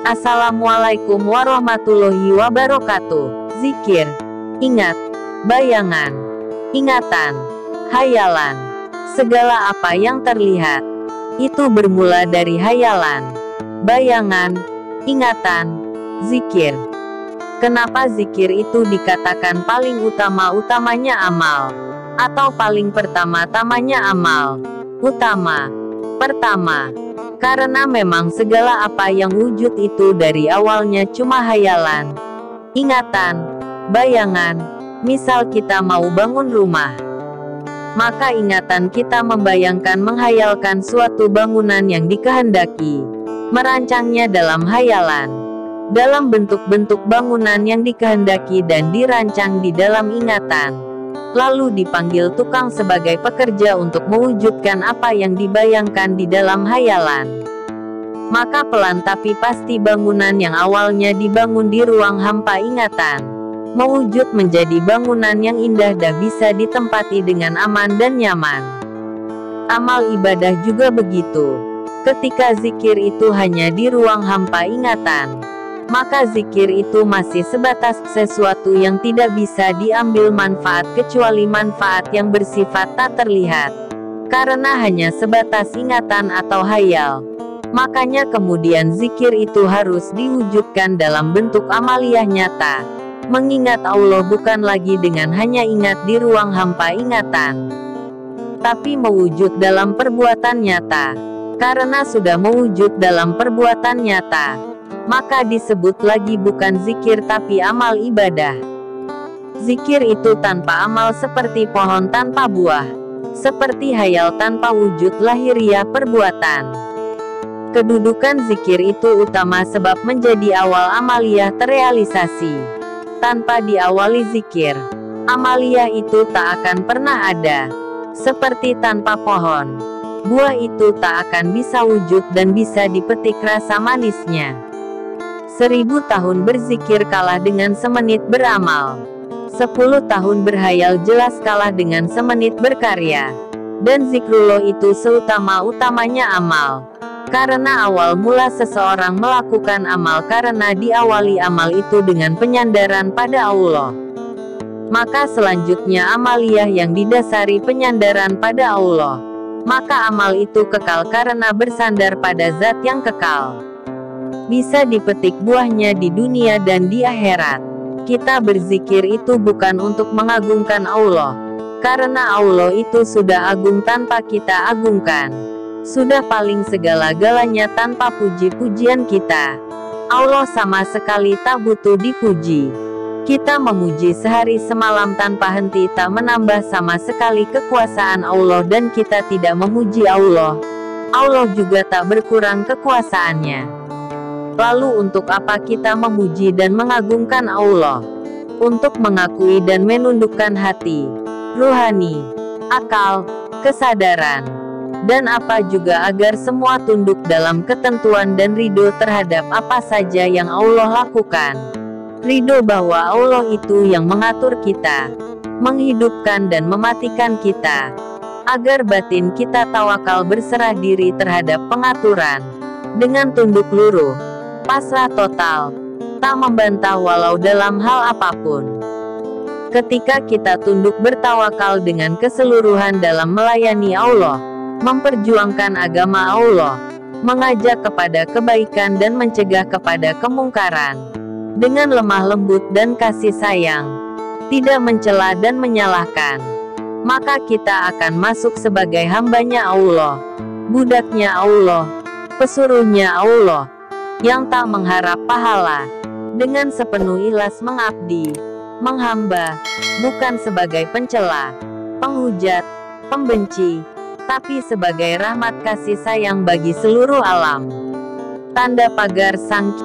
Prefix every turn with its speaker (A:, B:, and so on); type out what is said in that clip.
A: Assalamualaikum warahmatullahi wabarakatuh. Zikir. Ingat, bayangan, ingatan, hayalan. Segala apa yang terlihat, itu bermula dari hayalan, bayangan, ingatan, zikir. Kenapa zikir itu dikatakan paling utama-utamanya amal? Atau paling pertama-tamanya amal? Utama. Pertama. Karena memang segala apa yang wujud itu dari awalnya cuma hayalan, ingatan, bayangan. Misal kita mau bangun rumah, maka ingatan kita membayangkan menghayalkan suatu bangunan yang dikehendaki, merancangnya dalam hayalan, dalam bentuk-bentuk bangunan yang dikehendaki dan dirancang di dalam ingatan. Lalu dipanggil tukang sebagai pekerja untuk mewujudkan apa yang dibayangkan di dalam hayalan. Maka pelan tapi pasti bangunan yang awalnya dibangun di ruang hampa ingatan, mewujud menjadi bangunan yang indah dan bisa ditempati dengan aman dan nyaman. Amal ibadah juga begitu. Ketika zikir itu hanya di ruang hampa ingatan, maka zikir itu masih sebatas sesuatu yang tidak bisa diambil manfaat kecuali manfaat yang bersifat tak terlihat. Karena hanya sebatas ingatan atau hayal, makanya kemudian zikir itu harus diwujudkan dalam bentuk amaliyah nyata. Mengingat Allah bukan lagi dengan hanya ingat di ruang hampa ingatan, tapi mewujud dalam perbuatan nyata. Karena sudah mewujud dalam perbuatan nyata, maka disebut lagi bukan zikir tapi amal ibadah. Zikir itu tanpa amal seperti pohon tanpa buah, seperti hayal tanpa wujud lahiriah perbuatan. Kedudukan zikir itu utama sebab menjadi awal amaliyah terrealisasi. Tanpa diawali zikir, amaliyah itu tak akan pernah ada. Seperti tanpa pohon, buah itu tak akan bisa wujud dan bisa dipetik rasa manisnya. 1000 tahun berzikir kalah dengan semenit beramal. 10 tahun berhayal jelas kalah dengan semenit berkarya. Dan zikrullah itu seutama-utamanya amal. Karena awal mula seseorang melakukan amal karena diawali amal itu dengan penyandaran pada Allah. Maka selanjutnya amaliyah yang didasari penyandaran pada Allah. Maka amal itu kekal karena bersandar pada zat yang kekal. Bisa dipetik buahnya di dunia dan di akhirat. Kita berzikir itu bukan untuk mengagungkan Allah, karena Allah itu sudah agung tanpa kita agungkan. Sudah paling segala-galanya tanpa puji-pujian kita. Allah sama sekali tak butuh dipuji. Kita memuji sehari semalam tanpa henti tak menambah sama sekali kekuasaan Allah dan kita tidak memuji Allah. Allah juga tak berkurang kekuasaannya. Lalu untuk apa kita memuji dan mengagungkan Allah? Untuk mengakui dan menundukkan hati, ruhani, akal, kesadaran, dan apa juga agar semua tunduk dalam ketentuan dan ridho terhadap apa saja yang Allah lakukan. Ridho bahwa Allah itu yang mengatur kita, menghidupkan dan mematikan kita, agar batin kita tawakal berserah diri terhadap pengaturan, dengan tunduk luruh, pasrah total, tak membantah walau dalam hal apapun. Ketika kita tunduk bertawakal dengan keseluruhan dalam melayani Allah, memperjuangkan agama Allah, mengajak kepada kebaikan dan mencegah kepada kemungkaran, dengan lemah lembut dan kasih sayang, tidak mencela dan menyalahkan, maka kita akan masuk sebagai hambanya Allah, budaknya Allah, pesuruhnya Allah, yang tak mengharap pahala, dengan sepenuh ikhlas mengabdi, menghamba, bukan sebagai pencela, penghujat, pembenci, tapi sebagai rahmat kasih sayang bagi seluruh alam. Tanda pagar sang